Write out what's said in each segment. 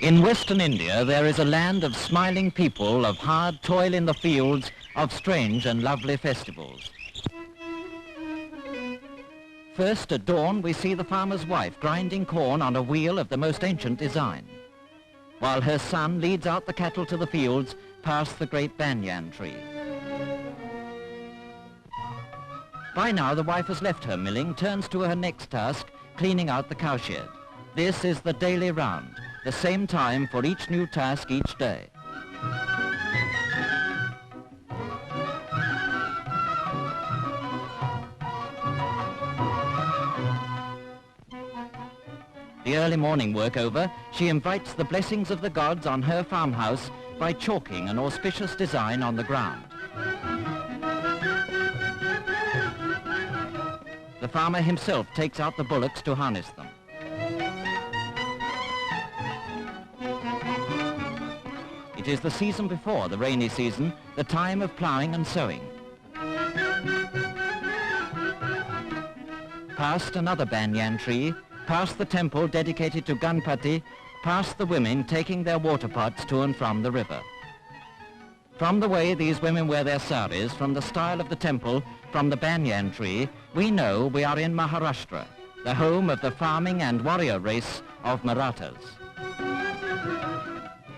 In Western India, there is a land of smiling people, of hard toil in the fields, of strange and lovely festivals. First, at dawn, we see the farmer's wife grinding corn on a wheel of the most ancient design, while her son leads out the cattle to the fields past the great banyan tree. By now, the wife has left her milling, turns to her next task, cleaning out the cowshed. This is the daily round, the same time for each new task each day. The early morning work over, she invites the blessings of the gods on her farmhouse by chalking an auspicious design on the ground. The farmer himself takes out the bullocks to harness them. It is the season before the rainy season, the time of ploughing and sowing. Past another banyan tree, past the temple dedicated to Ganpati, past the women taking their water pots to and from the river. From the way these women wear their saris, from the style of the temple, from the banyan tree, we know we are in Maharashtra, the home of the farming and warrior race of Marathas.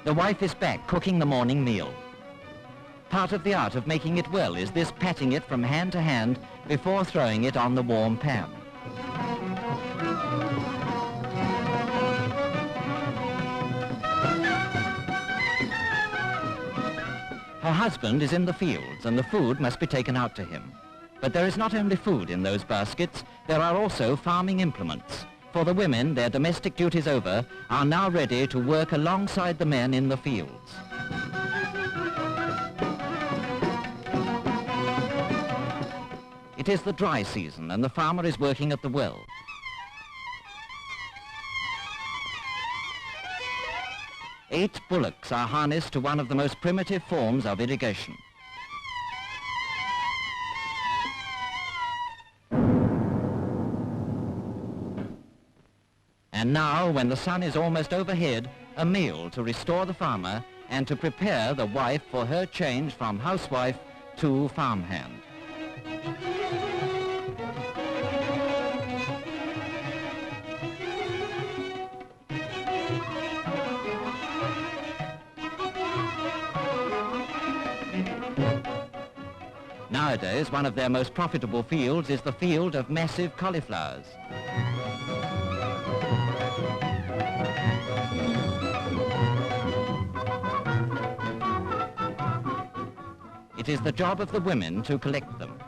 The wife is back cooking the morning meal. Part of the art of making it well is this patting it from hand to hand before throwing it on the warm pan. Her husband is in the fields and the food must be taken out to him. But there is not only food in those baskets, there are also farming implements. For the women, their domestic duties over, are now ready to work alongside the men in the fields. It is the dry season and the farmer is working at the well. Eight bullocks are harnessed to one of the most primitive forms of irrigation. And now, when the sun is almost overhead, a meal to restore the farmer and to prepare the wife for her change from housewife to farmhand. Nowadays, one of their most profitable fields is the field of massive cauliflowers. It is the job of the women to collect them.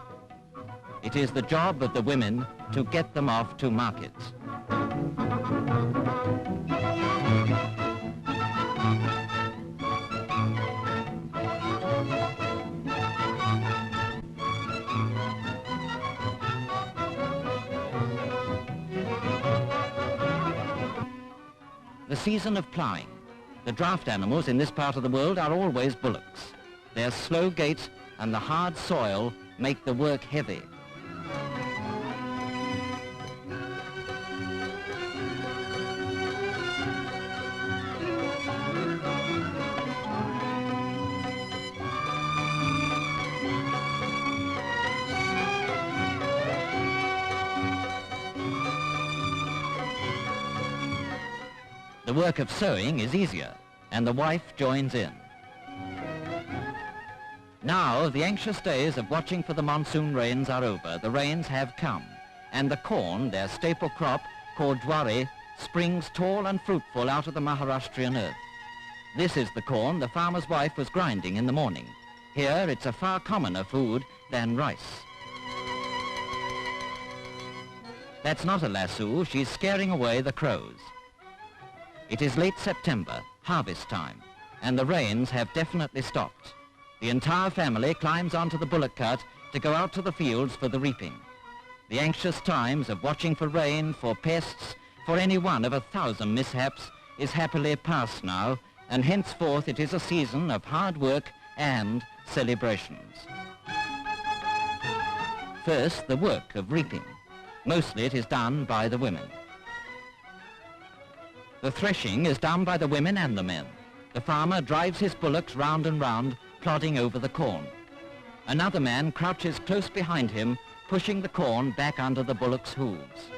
It is the job of the women to get them off to markets. The season of ploughing. The draft animals in this part of the world are always bullocks. Their slow gait and the hard soil make the work heavy. The work of sowing is easier, and the wife joins in. Now, the anxious days of watching for the monsoon rains are over. The rains have come, and the corn, their staple crop, called jwari, springs tall and fruitful out of the Maharashtrian earth. This is the corn the farmer's wife was grinding in the morning. Here, it's a far commoner food than rice. That's not a lasso, she's scaring away the crows. It is late September, harvest time, and the rains have definitely stopped. The entire family climbs onto the bullock cart to go out to the fields for the reaping. The anxious times of watching for rain, for pests, for any one of 1,000 mishaps is happily past now, and henceforth it is a season of hard work and celebrations. First, the work of reaping. Mostly it is done by the women. The threshing is done by the women and the men. The farmer drives his bullocks round and round, plodding over the corn. Another man crouches close behind him, pushing the corn back under the bullock's hooves.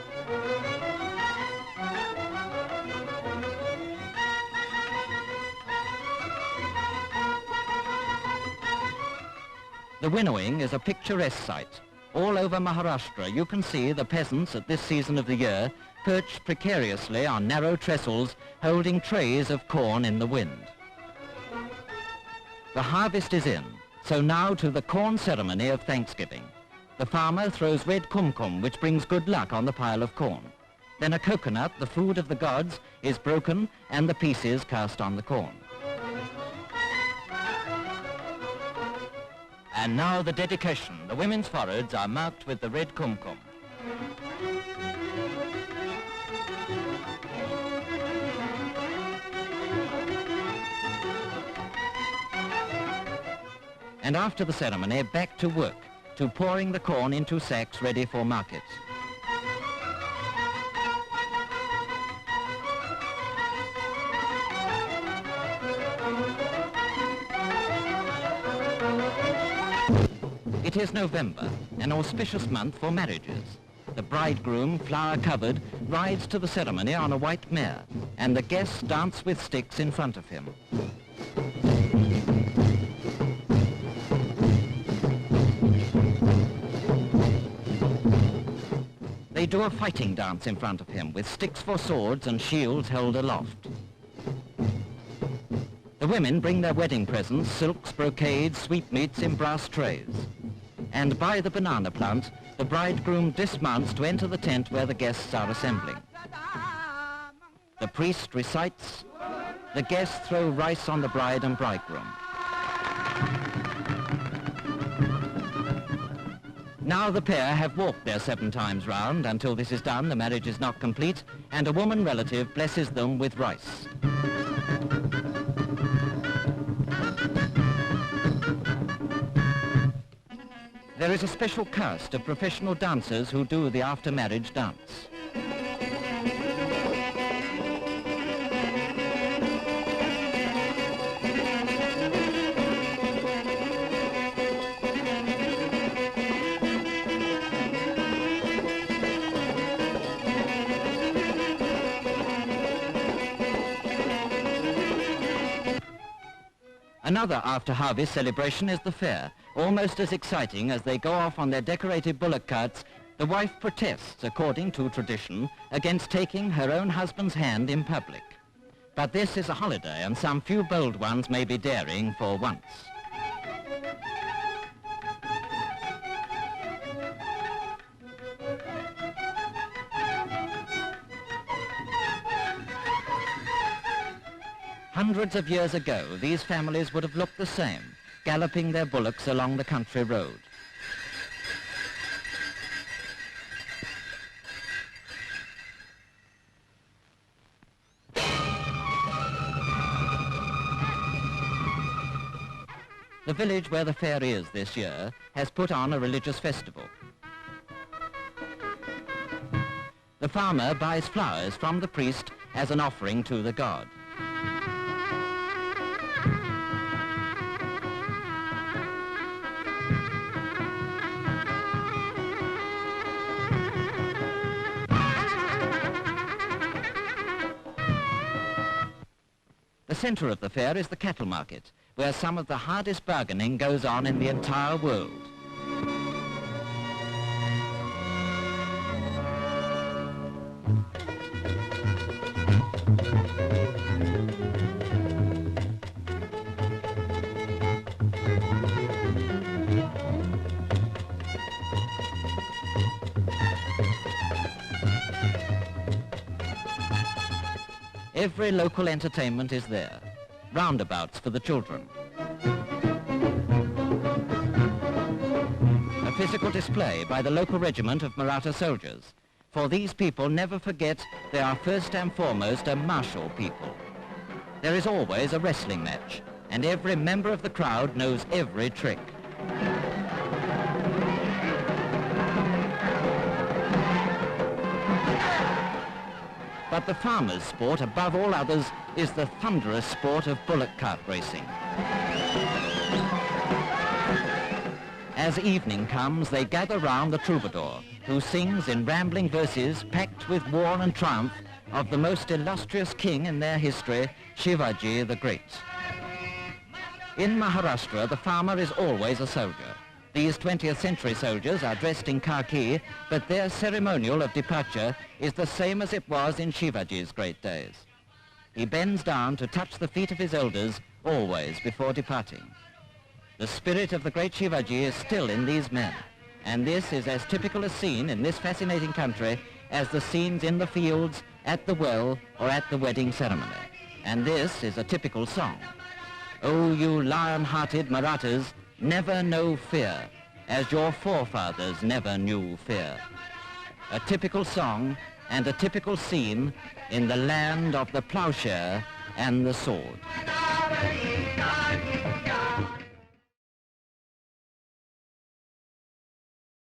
The winnowing is a picturesque sight. All over Maharashtra you can see the peasants at this season of the year perched precariously on narrow trestles, holding trays of corn in the wind. The harvest is in, so now to the corn ceremony of Thanksgiving. The farmer throws red kumkum, which brings good luck on the pile of corn. Then a coconut, the food of the gods, is broken and the pieces cast on the corn. And now the dedication. The women's foreheads are marked with the red kumkum. And after the ceremony, back to work, to pouring the corn into sacks ready for market. It is November, an auspicious month for marriages. The bridegroom, flower-covered, rides to the ceremony on a white mare, and the guests dance with sticks in front of him. They do a fighting dance in front of him, with sticks for swords and shields held aloft. The women bring their wedding presents, silks, brocades, sweetmeats in brass trays. And by the banana plant, the bridegroom dismounts to enter the tent where the guests are assembling. The priest recites, the guests throw rice on the bride and bridegroom. Now the pair have walked their 7 times round. Until this is done, the marriage is not complete, and a woman relative blesses them with rice. There is a special caste of professional dancers who do the after-marriage dance. Another after-harvest celebration is the fair. Almost as exciting as they go off on their decorated bullock carts, the wife protests, according to tradition, against taking her own husband's hand in public. But this is a holiday, and some few bold ones may be daring for once. Hundreds of years ago, these families would have looked the same, galloping their bullocks along the country road. The village where the fair is this year has put on a religious festival. The farmer buys flowers from the priest as an offering to the god. The centre of the fair is the cattle market, where some of the hardest bargaining goes on in the entire world. Every local entertainment is there. Roundabouts for the children. A physical display by the local regiment of Maratha soldiers. For these people never forget they are first and foremost a martial people. There is always a wrestling match, and every member of the crowd knows every trick. But the farmer's sport, above all others, is the thunderous sport of bullock cart racing. As evening comes, they gather round the troubadour, who sings in rambling verses packed with war and triumph of the most illustrious king in their history, Shivaji the Great. In Maharashtra, the farmer is always a soldier. These 20th century soldiers are dressed in khaki, but their ceremonial of departure is the same as it was in Shivaji's great days. He bends down to touch the feet of his elders always before departing. The spirit of the great Shivaji is still in these men, and this is as typical a scene in this fascinating country as the scenes in the fields, at the well, or at the wedding ceremony. And this is a typical song. Oh, you lion-hearted Marathas, never know fear, as your forefathers never knew fear. A typical song and a typical scene in the land of the plowshare and the sword.